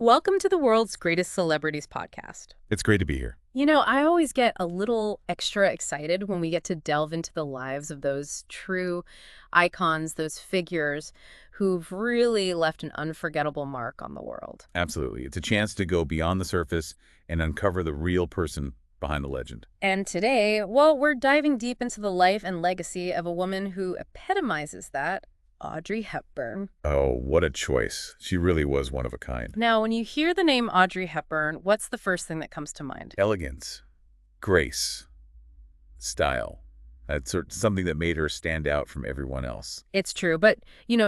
Welcome to the world's greatest celebrities podcast. It's great to be here. I always get a little extra excited when we get to delve into the lives of those true icons, those figures who've really left an unforgettable mark on the world. Absolutely. It's a chance to go beyond the surface and uncover the real person behind the legend. And today, well, we're diving deep into the life and legacy of a woman who epitomizes that, Audrey Hepburn. Oh, what a choice. She really was one of a kind. Now, when you hear the name Audrey Hepburn, what's the first thing that comes to mind? Elegance, grace, style. That's something that made her stand out from everyone else. It's true, but,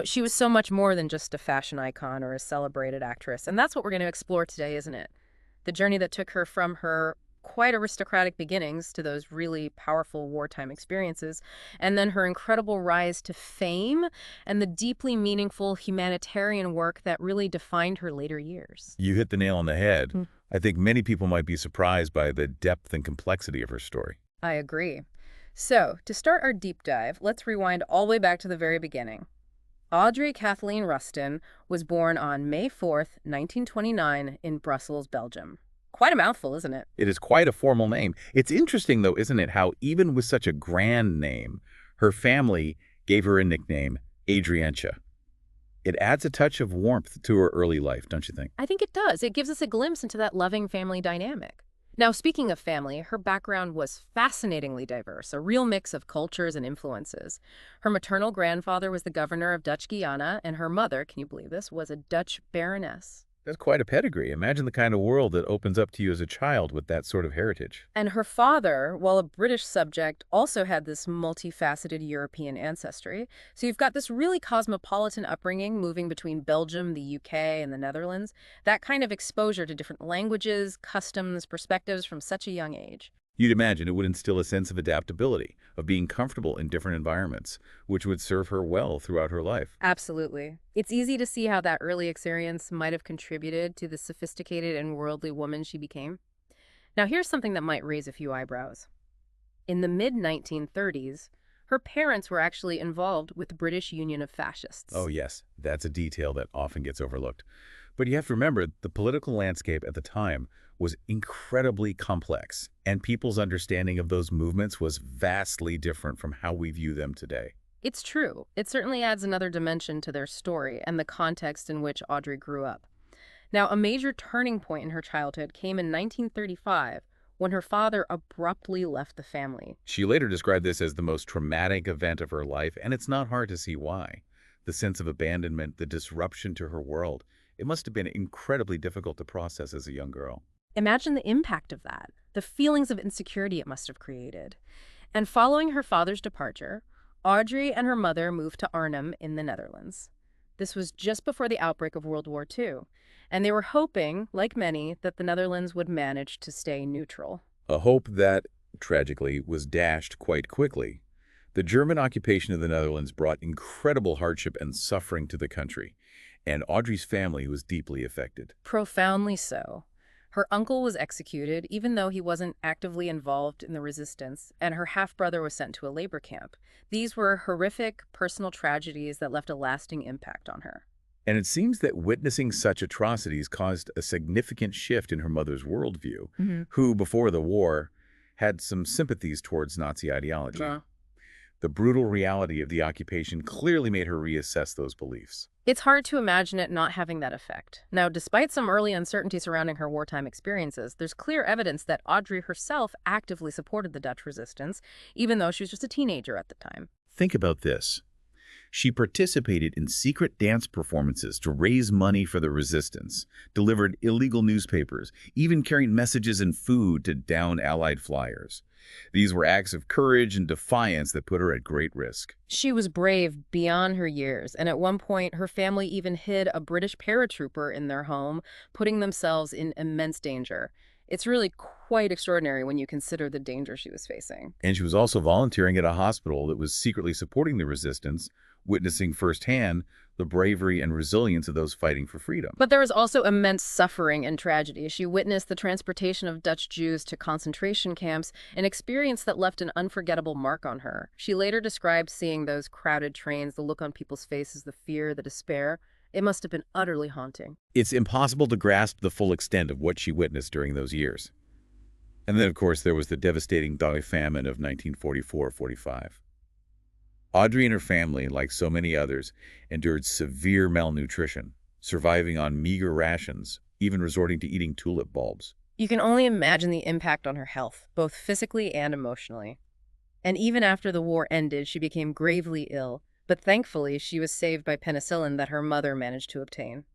she was so much more than just a fashion icon or a celebrated actress, and that's what we're going to explore today, isn't it? The journey that took her from her quite aristocratic beginnings to those really powerful wartime experiences, and then her incredible rise to fame and the deeply meaningful humanitarian work that really defined her later years. You hit the nail on the head. Mm. I think many people might be surprised by the depth and complexity of her story. I agree. So, to start our deep dive, let's rewind all the way back to the very beginning. Audrey Kathleen Rustin was born on May 4th, 1929 in Brussels, Belgium. Quite a mouthful, isn't it? It is quite a formal name. It's interesting, though, isn't it, how even with such a grand name, her family gave her a nickname, Adrientia. It adds a touch of warmth to her early life, don't you think? I think it does. It gives us a glimpse into that loving family dynamic. Now, speaking of family, her background was fascinatingly diverse, a real mix of cultures and influences. Her maternal grandfather was the governor of Dutch Guiana, and her mother, can you believe this, was a Dutch baroness. That's quite a pedigree. Imagine the kind of world that opens up to you as a child with that sort of heritage. And her father, while a British subject, also had this multifaceted European ancestry. So you've got this really cosmopolitan upbringing moving between Belgium, the UK, and the Netherlands. That kind of exposure to different languages, customs, perspectives from such a young age. You'd imagine it would instill a sense of adaptability, of being comfortable in different environments, which would serve her well throughout her life. Absolutely. It's easy to see how that early experience might have contributed to the sophisticated and worldly woman she became. Now, here's something that might raise a few eyebrows. In the mid-1930s, her parents were actually involved with the British Union of Fascists. Oh yes, that's a detail that often gets overlooked. But you have to remember, the political landscape at the time was incredibly complex, and people's understanding of those movements was vastly different from how we view them today. It's true. It certainly adds another dimension to their story and the context in which Audrey grew up. Now, a major turning point in her childhood came in 1935 when her father abruptly left the family. She later described this as the most traumatic event of her life, and it's not hard to see why. The sense of abandonment, the disruption to her world, it must have been incredibly difficult to process as a young girl. Imagine the impact of that, the feelings of insecurity it must have created. And following her father's departure, Audrey and her mother moved to Arnhem in the Netherlands. This was just before the outbreak of World War II, and they were hoping, like many, that the Netherlands would manage to stay neutral. A hope that, tragically, was dashed quite quickly. The German occupation of the Netherlands brought incredible hardship and suffering to the country, and Audrey's family was deeply affected. Profoundly so. Her uncle was executed, even though he wasn't actively involved in the resistance, and her half-brother was sent to a labor camp. These were horrific personal tragedies that left a lasting impact on her. And it seems that witnessing such atrocities caused a significant shift in her mother's worldview, who, before the war, had some sympathies towards Nazi ideology. The brutal reality of the occupation clearly made her reassess those beliefs. It's hard to imagine it not having that effect. Now, despite some early uncertainty surrounding her wartime experiences, there's clear evidence that Audrey herself actively supported the Dutch resistance, even though she was just a teenager at the time. Think about this. She participated in secret dance performances to raise money for the resistance, delivered illegal newspapers, even carried messages and food to down Allied flyers. These were acts of courage and defiance that put her at great risk. She was brave beyond her years, and at one point, her family even hid a British paratrooper in their home, putting themselves in immense danger. It's really quite extraordinary when you consider the danger she was facing. And she was also volunteering at a hospital that was secretly supporting the resistance, witnessing firsthand the bravery and resilience of those fighting for freedom. But there was also immense suffering and tragedy. She witnessed the transportation of Dutch Jews to concentration camps, an experience that left an unforgettable mark on her. She later described seeing those crowded trains, the look on people's faces, the fear, the despair. It must have been utterly haunting. It's impossible to grasp the full extent of what she witnessed during those years. And then, of course, there was the devastating Dali famine of 1944-45. Audrey and her family, like so many others, endured severe malnutrition, surviving on meager rations, even resorting to eating tulip bulbs. You can only imagine the impact on her health, both physically and emotionally. And even after the war ended, she became gravely ill, but thankfully she was saved by penicillin that her mother managed to obtain.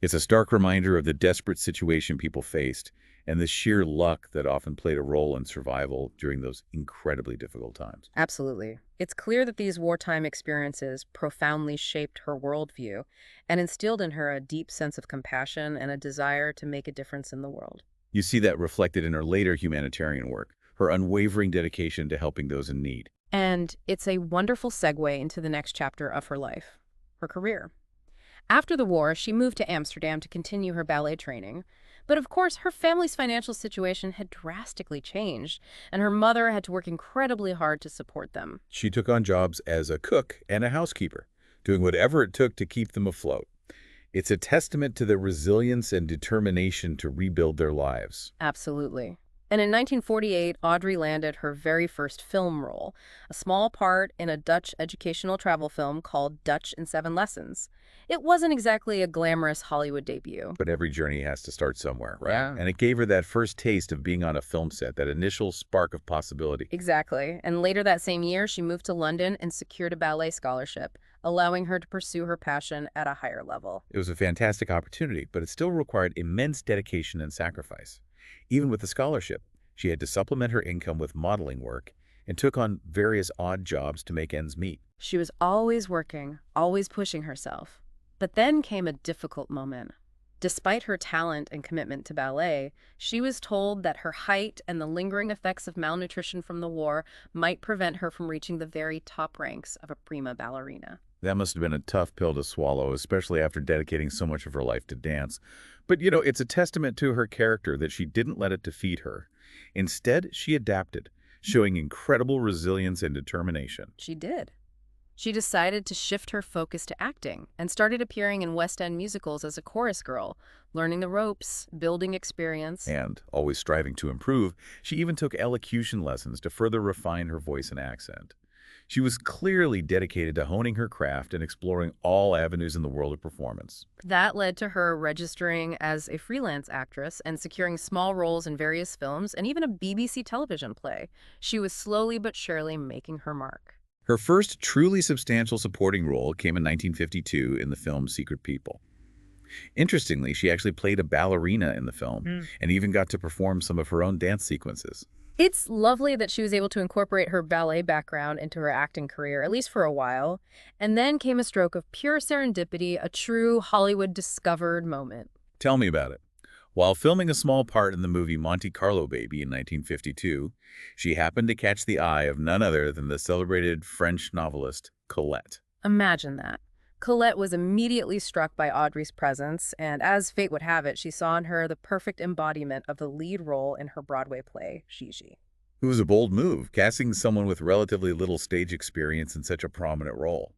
It's a stark reminder of the desperate situation people faced and the sheer luck that often played a role in survival during those incredibly difficult times. Absolutely. It's clear that these wartime experiences profoundly shaped her worldview and instilled in her a deep sense of compassion and a desire to make a difference in the world. You see that reflected in her later humanitarian work, her unwavering dedication to helping those in need. And it's a wonderful segue into the next chapter of her life, her career. After the war, she moved to Amsterdam to continue her ballet training. But of course, her family's financial situation had drastically changed, and her mother had to work incredibly hard to support them. She took on jobs as a cook and a housekeeper, doing whatever it took to keep them afloat. It's a testament to their resilience and determination to rebuild their lives. Absolutely. And in 1948, Audrey landed her very first film role, a small part in a Dutch educational travel film called Dutch in 7 Lessons. It wasn't exactly a glamorous Hollywood debut. But every journey has to start somewhere, right? Yeah. And it gave her that first taste of being on a film set, that initial spark of possibility. Exactly. And later that same year, she moved to London and secured a ballet scholarship, allowing her to pursue her passion at a higher level. It was a fantastic opportunity, but it still required immense dedication and sacrifice. Even with the scholarship, she had to supplement her income with modeling work and took on various odd jobs to make ends meet. She was always working, always pushing herself. But then came a difficult moment. Despite her talent and commitment to ballet, she was told that her height and the lingering effects of malnutrition from the war might prevent her from reaching the very top ranks of a prima ballerina. That must have been a tough pill to swallow, especially after dedicating so much of her life to dance. But, it's a testament to her character that she didn't let it defeat her. Instead, she adapted, showing incredible resilience and determination. She did. She decided to shift her focus to acting and started appearing in West End musicals as a chorus girl, learning the ropes, building experience. And, always striving to improve, she even took elocution lessons to further refine her voice and accent. She was clearly dedicated to honing her craft and exploring all avenues in the world of performance. That led to her registering as a freelance actress and securing small roles in various films and even a BBC television play. She was slowly but surely making her mark. Her first truly substantial supporting role came in 1952 in the film Secret People. Interestingly, she actually played a ballerina in the film and even got to perform some of her own dance sequences. It's lovely that she was able to incorporate her ballet background into her acting career, at least for a while. And then came a stroke of pure serendipity, a true Hollywood-discovered moment. Tell me about it. While filming a small part in the movie Monte Carlo Baby in 1952, she happened to catch the eye of none other than the celebrated French novelist Colette. Imagine that. Colette was immediately struck by Audrey's presence, and as fate would have it, she saw in her the perfect embodiment of the lead role in her Broadway play, Gigi. It was a bold move, casting someone with relatively little stage experience in such a prominent role.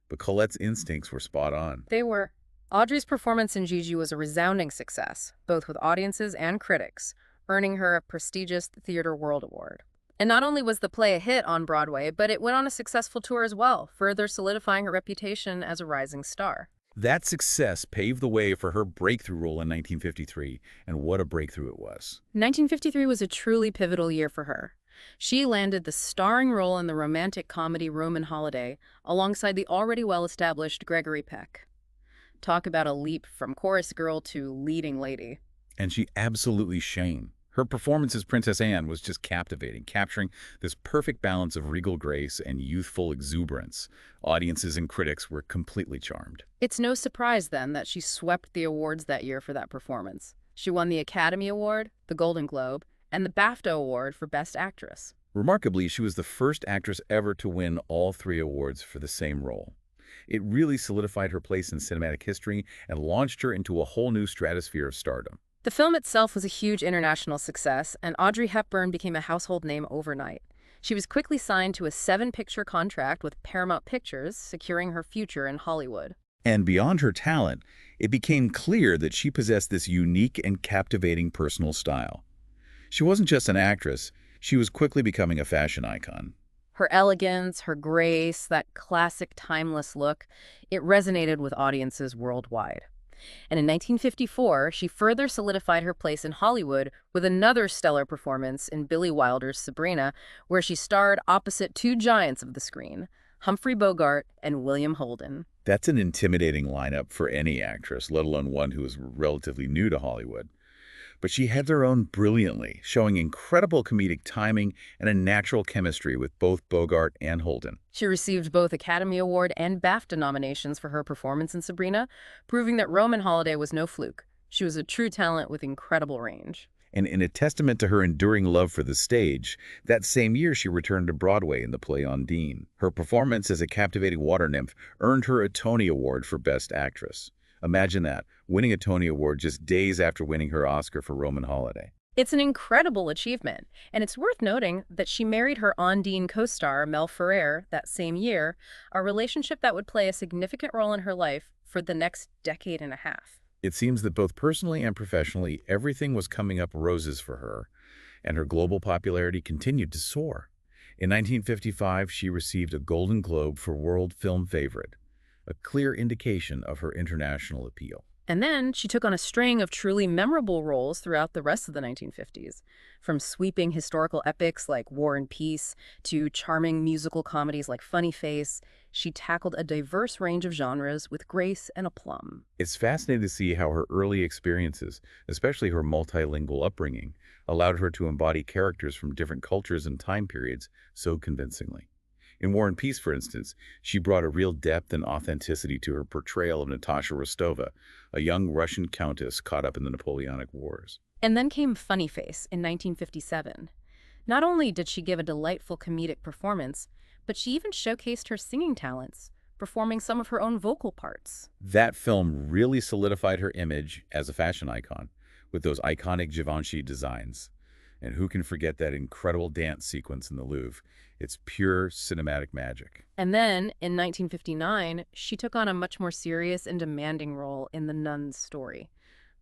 But Colette's instincts were spot on. They were. Audrey's performance in Gigi was a resounding success, both with audiences and critics, earning her a prestigious Theatre World Award. And not only was the play a hit on Broadway, but it went on a successful tour as well, further solidifying her reputation as a rising star. That success paved the way for her breakthrough role in 1953, and what a breakthrough it was. 1953 was a truly pivotal year for her. She landed the starring role in the romantic comedy Roman Holiday, alongside the already well-established Gregory Peck. Talk about a leap from chorus girl to leading lady. And she absolutely shone. Her performance as Princess Anne was just captivating, capturing this perfect balance of regal grace and youthful exuberance. Audiences and critics were completely charmed. It's no surprise, then, that she swept the awards that year for that performance. She won the Academy Award, the Golden Globe, and the BAFTA Award for Best Actress. Remarkably, she was the first actress ever to win all 3 awards for the same role. It really solidified her place in cinematic history and launched her into a whole new stratosphere of stardom. The film itself was a huge international success, and Audrey Hepburn became a household name overnight. She was quickly signed to a 7-picture contract with Paramount Pictures, securing her future in Hollywood. And beyond her talent, it became clear that she possessed this unique and captivating personal style. She wasn't just an actress, she was quickly becoming a fashion icon. Her elegance, her grace, that classic timeless look, it resonated with audiences worldwide. And in 1954, she further solidified her place in Hollywood with another stellar performance in Billy Wilder's Sabrina, where she starred opposite two giants of the screen, Humphrey Bogart and William Holden. That's an intimidating lineup for any actress, let alone one who is relatively new to Hollywood. But she held her own brilliantly, showing incredible comedic timing and a natural chemistry with both Bogart and Holden. She received both Academy Award and BAFTA nominations for her performance in Sabrina, proving that Roman Holiday was no fluke. She was a true talent with incredible range. And in a testament to her enduring love for the stage, that same year she returned to Broadway in the play Undine. Her performance as a captivating water nymph earned her a Tony Award for Best Actress. Imagine that, winning a Tony Award just days after winning her Oscar for Roman Holiday. It's an incredible achievement, and it's worth noting that she married her Undine co-star, Mel Ferrer, that same year, a relationship that would play a significant role in her life for the next decade and a half. It seems that both personally and professionally, everything was coming up roses for her, and her global popularity continued to soar. In 1955, she received a Golden Globe for World Film Favorite, a clear indication of her international appeal. And then she took on a string of truly memorable roles throughout the rest of the 1950s, from sweeping historical epics like War and Peace to charming musical comedies like Funny Face. She tackled a diverse range of genres with grace and aplomb. It's fascinating to see how her early experiences, especially her multilingual upbringing, allowed her to embody characters from different cultures and time periods so convincingly. In War and Peace, for instance, she brought a real depth and authenticity to her portrayal of Natasha Rostova, a young Russian countess caught up in the Napoleonic Wars. And then came Funny Face in 1957. Not only did she give a delightful comedic performance, but she even showcased her singing talents, performing some of her own vocal parts. That film really solidified her image as a fashion icon, with those iconic Givenchy designs. And who can forget that incredible dance sequence in the Louvre? It's pure cinematic magic. And then, in 1959, she took on a much more serious and demanding role in The Nun's Story,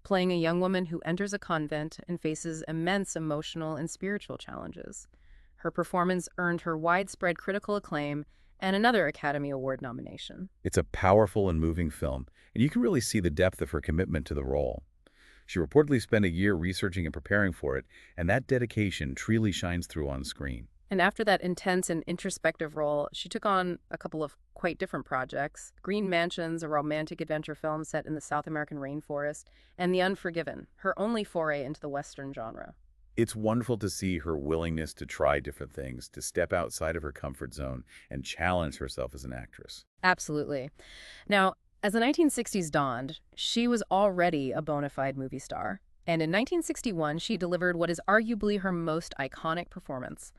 playing a young woman who enters a convent and faces immense emotional and spiritual challenges. Her performance earned her widespread critical acclaim and another Academy Award nomination. It's a powerful and moving film, and you can really see the depth of her commitment to the role. She reportedly spent a year researching and preparing for it, and that dedication truly shines through on screen. And after that intense and introspective role, she took on a couple of quite different projects. Green Mansions, a romantic adventure film set in the South American rainforest, and The Unforgiven, her only foray into the Western genre. It's wonderful to see her willingness to try different things, to step outside of her comfort zone and challenge herself as an actress. Absolutely. Now, as the 1960s dawned, she was already a bona fide movie star. And in 1961, she delivered what is arguably her most iconic performance,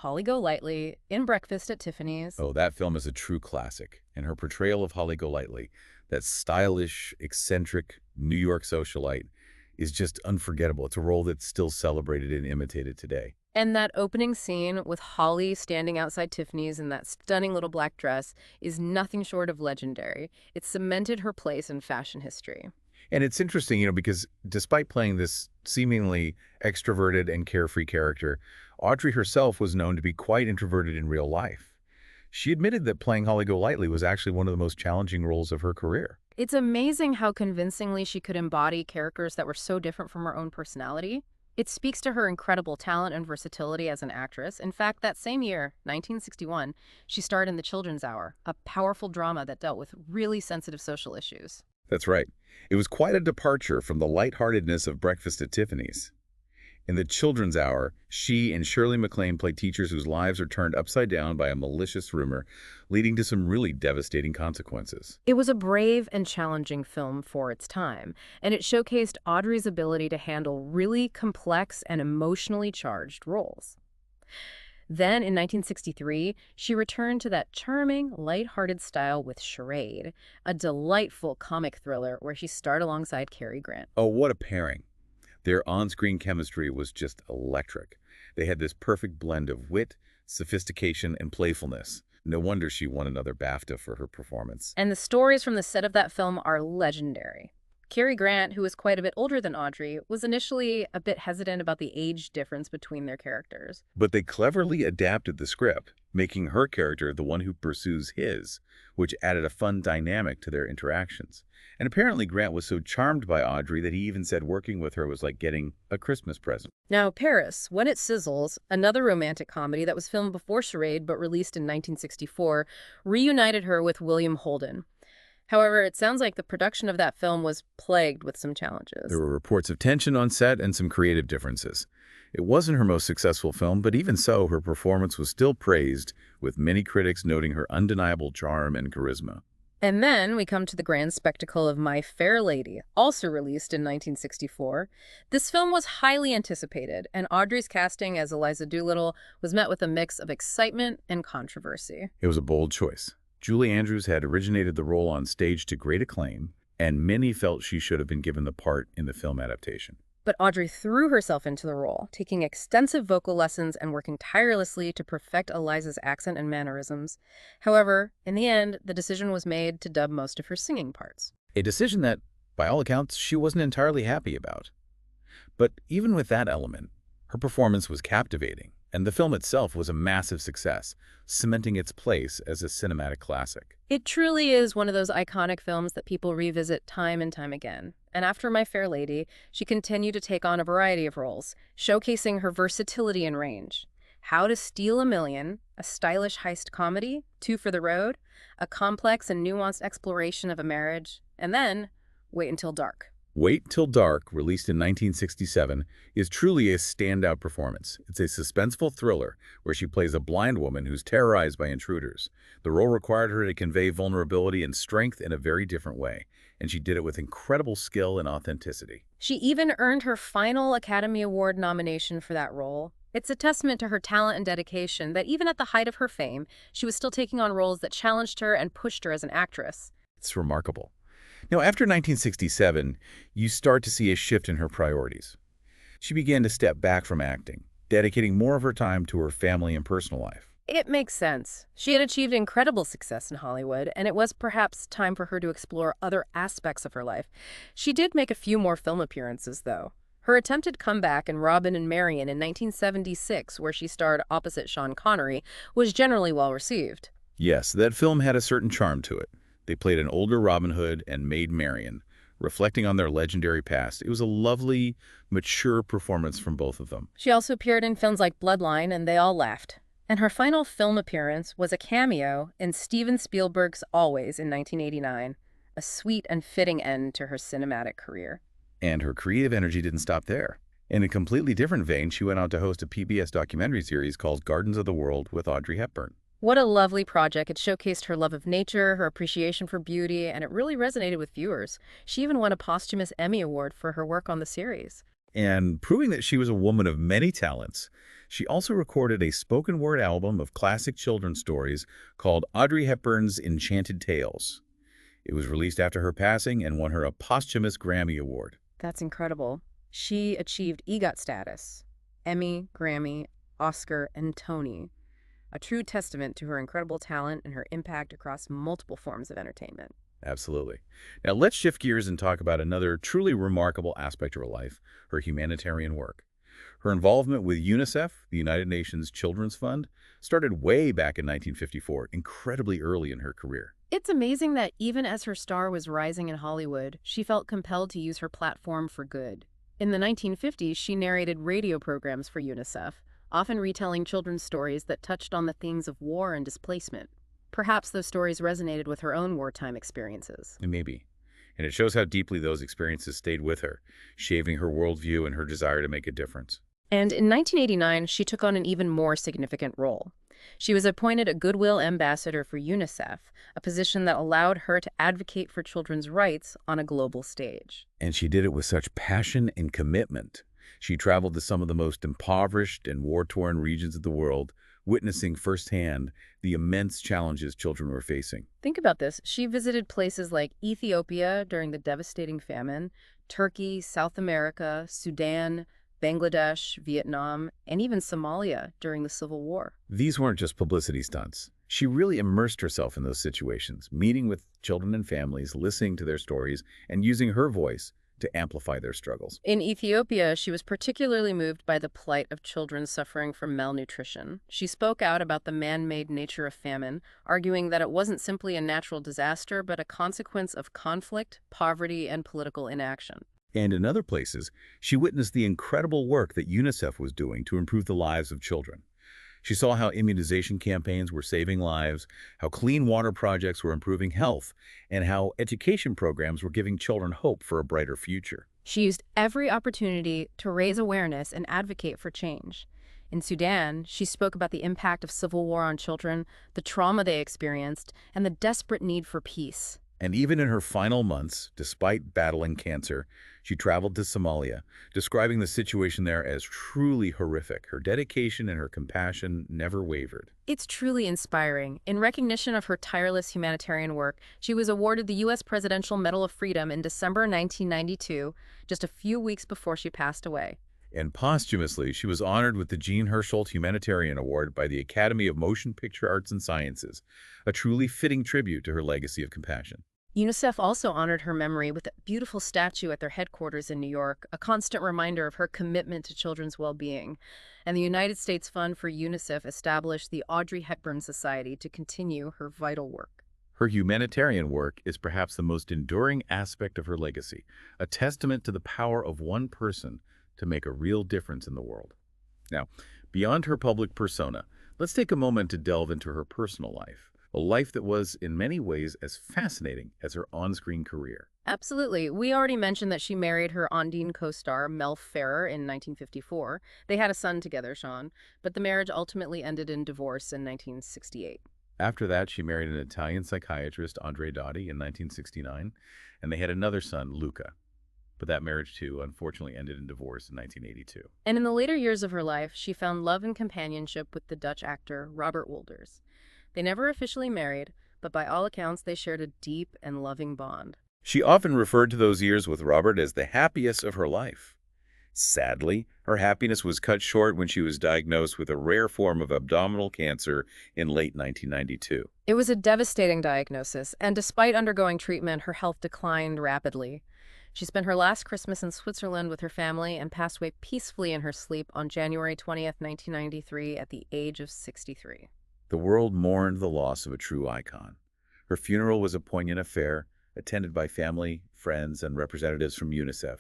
Holly Golightly in Breakfast at Tiffany's. Oh, that film is a true classic, and her portrayal of Holly Golightly, that stylish, eccentric New York socialite, is just unforgettable. It's a role that's still celebrated and imitated today. And that opening scene with Holly standing outside Tiffany's in that stunning little black dress is nothing short of legendary. It cemented her place in fashion history. And it's interesting, because despite playing this seemingly extroverted and carefree character, Audrey herself was known to be quite introverted in real life. She admitted that playing Holly Golightly was actually one of the most challenging roles of her career. It's amazing how convincingly she could embody characters that were so different from her own personality. It speaks to her incredible talent and versatility as an actress. In fact, that same year, 1961, she starred in The Children's Hour, a powerful drama that dealt with really sensitive social issues. That's right. It was quite a departure from the lightheartedness of Breakfast at Tiffany's. In The Children's Hour, she and Shirley MacLaine play teachers whose lives are turned upside down by a malicious rumor, leading to some really devastating consequences. It was a brave and challenging film for its time, and it showcased Audrey's ability to handle really complex and emotionally charged roles. Then, in 1963, she returned to that charming, light-hearted style with Charade, a delightful comic thriller where she starred alongside Cary Grant. Oh, what a pairing. Their on-screen chemistry was just electric. They had this perfect blend of wit, sophistication, and playfulness, No wonder she won another BAFTA for her performance. And the stories from the set of that film are legendary. Cary Grant, who was quite a bit older than Audrey, was initially a bit hesitant about the age difference between their characters. But they cleverly adapted the script, making her character the one who pursues his, which added a fun dynamic to their interactions. And apparently Grant was so charmed by Audrey that he even said working with her was like getting a Christmas present. Now, Paris, When It Sizzles, another romantic comedy that was filmed before Charade but released in 1964, reunited her with William Holden. However, it sounds like the production of that film was plagued with some challenges. There were reports of tension on set and some creative differences. It wasn't her most successful film, but even so, her performance was still praised, with many critics noting her undeniable charm and charisma. And then we come to the grand spectacle of My Fair Lady, also released in 1964. This film was highly anticipated, and Audrey's casting as Eliza Doolittle was met with a mix of excitement and controversy. It was a bold choice. Julie Andrews had originated the role on stage to great acclaim, and many felt she should have been given the part in the film adaptation. But Audrey threw herself into the role, taking extensive vocal lessons and working tirelessly to perfect Eliza's accent and mannerisms. However, in the end, the decision was made to dub most of her singing parts. A decision that, by all accounts, she wasn't entirely happy about. But even with that element, her performance was captivating, and the film itself was a massive success, cementing its place as a cinematic classic. It truly is one of those iconic films that people revisit time and time again. And after My Fair Lady, she continued to take on a variety of roles, showcasing her versatility and range. How to Steal a Million, a stylish heist comedy, Two for the Road, a complex and nuanced exploration of a marriage, and then Wait Until Dark. Wait Till Dark, released in 1967, is truly a standout performance. It's a suspenseful thriller where she plays a blind woman who's terrorized by intruders. The role required her to convey vulnerability and strength in a very different way, and she did it with incredible skill and authenticity. She even earned her final Academy Award nomination for that role. It's a testament to her talent and dedication that even at the height of her fame, she was still taking on roles that challenged her and pushed her as an actress. It's remarkable. Now, after 1967, you start to see a shift in her priorities. She began to step back from acting, dedicating more of her time to her family and personal life. It makes sense. She had achieved incredible success in Hollywood, and it was perhaps time for her to explore other aspects of her life. She did make a few more film appearances, though. Her attempted comeback in Robin and Marian in 1976, where she starred opposite Sean Connery, was generally well received. Yes, that film had a certain charm to it. They played an older Robin Hood and Maid Marian, reflecting on their legendary past. It was a lovely, mature performance from both of them. She also appeared in films like Bloodline, and they all laughed. And her final film appearance was a cameo in Steven Spielberg's Always in 1989, a sweet and fitting end to her cinematic career. And her creative energy didn't stop there. In a completely different vein, she went on to host a PBS documentary series called Gardens of the World with Audrey Hepburn. What a lovely project. It showcased her love of nature, her appreciation for beauty, and it really resonated with viewers. She even won a posthumous Emmy Award for her work on the series. And proving that she was a woman of many talents, she also recorded a spoken word album of classic children's stories called Audrey Hepburn's Enchanted Tales. It was released after her passing and won her a posthumous Grammy Award. That's incredible. She achieved EGOT status, Emmy, Grammy, Oscar, and Tony. A true testament to her incredible talent and her impact across multiple forms of entertainment. Absolutely. Now let's shift gears and talk about another truly remarkable aspect of her life, her humanitarian work. Her involvement with UNICEF, the United Nations Children's Fund, started way back in 1954, incredibly early in her career. It's amazing that even as her star was rising in Hollywood, she felt compelled to use her platform for good. In the 1950s, she narrated radio programs for UNICEF, often retelling children's stories that touched on the themes of war and displacement. Perhaps those stories resonated with her own wartime experiences. Maybe. And it shows how deeply those experiences stayed with her, shaping her worldview and her desire to make a difference. And in 1989, she took on an even more significant role. She was appointed a Goodwill Ambassador for UNICEF, a position that allowed her to advocate for children's rights on a global stage. And she did it with such passion and commitment. She traveled to some of the most impoverished and war-torn regions of the world, witnessing firsthand the immense challenges children were facing. Think about this. She visited places like Ethiopia during the devastating famine, Turkey, South America, Sudan, Bangladesh, Vietnam, and even Somalia during the Civil War. These weren't just publicity stunts. She really immersed herself in those situations, meeting with children and families, listening to their stories, and using her voice to amplify their struggles. In Ethiopia, she was particularly moved by the plight of children suffering from malnutrition. She spoke out about the man-made nature of famine, arguing that it wasn't simply a natural disaster, but a consequence of conflict, poverty, and political inaction. And in other places, she witnessed the incredible work that UNICEF was doing to improve the lives of children. She saw how immunization campaigns were saving lives, how clean water projects were improving health, and how education programs were giving children hope for a brighter future. She used every opportunity to raise awareness and advocate for change. In Sudan, she spoke about the impact of civil war on children, the trauma they experienced, and the desperate need for peace. And even in her final months, despite battling cancer, she traveled to Somalia, describing the situation there as truly horrific. Her dedication and her compassion never wavered. It's truly inspiring. In recognition of her tireless humanitarian work, she was awarded the U.S. Presidential Medal of Freedom in December 1992, just a few weeks before she passed away. And posthumously, she was honored with the Jean Hersholt Humanitarian Award by the Academy of Motion Picture Arts and Sciences, a truly fitting tribute to her legacy of compassion. UNICEF also honored her memory with a beautiful statue at their headquarters in New York, a constant reminder of her commitment to children's well-being. And the United States Fund for UNICEF established the Audrey Hepburn Society to continue her vital work. Her humanitarian work is perhaps the most enduring aspect of her legacy, a testament to the power of one person to make a real difference in the world. Now, beyond her public persona, let's take a moment to delve into her personal life, a life that was, in many ways, as fascinating as her on-screen career. Absolutely. We already mentioned that she married her Ondine co-star, Mel Ferrer, in 1954. They had a son together, Sean, but the marriage ultimately ended in divorce in 1968. After that, she married an Italian psychiatrist, Audrey Ada, in 1969, and they had another son, Luca. But that marriage, too, unfortunately ended in divorce in 1982. And in the later years of her life, she found love and companionship with the Dutch actor Robert Wolders. They never officially married, but by all accounts, they shared a deep and loving bond. She often referred to those years with Robert as the happiest of her life. Sadly, her happiness was cut short when she was diagnosed with a rare form of abdominal cancer in late 1992. It was a devastating diagnosis, and despite undergoing treatment, her health declined rapidly. She spent her last Christmas in Switzerland with her family and passed away peacefully in her sleep on January 20th, 1993, at the age of 63. The world mourned the loss of a true icon. Her funeral was a poignant affair, attended by family, friends, and representatives from UNICEF,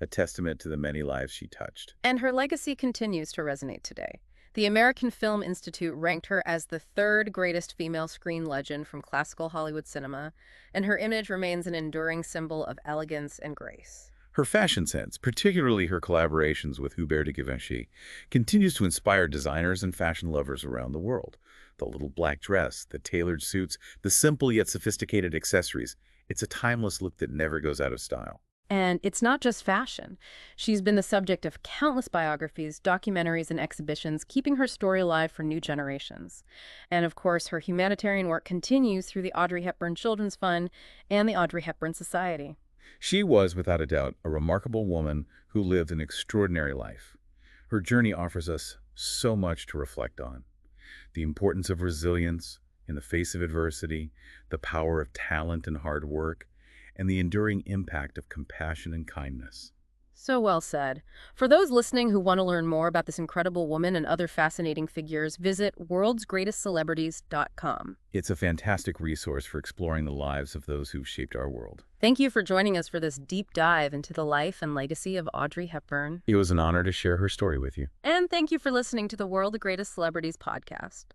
a testament to the many lives she touched. And her legacy continues to resonate today. The American Film Institute ranked her as the third greatest female screen legend from classical Hollywood cinema, and her image remains an enduring symbol of elegance and grace. Her fashion sense, particularly her collaborations with Hubert de Givenchy, continues to inspire designers and fashion lovers around the world. The little black dress, the tailored suits, the simple yet sophisticated accessories. It's a timeless look that never goes out of style. And it's not just fashion. She's been the subject of countless biographies, documentaries, and exhibitions, keeping her story alive for new generations. And of course, her humanitarian work continues through the Audrey Hepburn Children's Fund and the Audrey Hepburn Society. She was, without a doubt, a remarkable woman who lived an extraordinary life. Her journey offers us so much to reflect on. The importance of resilience in the face of adversity, the power of talent and hard work, and the enduring impact of compassion and kindness. So well said. For those listening who want to learn more about this incredible woman and other fascinating figures, visit worldsgreatestcelebrities.com. It's a fantastic resource for exploring the lives of those who've shaped our world. Thank you for joining us for this deep dive into the life and legacy of Audrey Hepburn. It was an honor to share her story with you. And thank you for listening to the World of Greatest Celebrities podcast.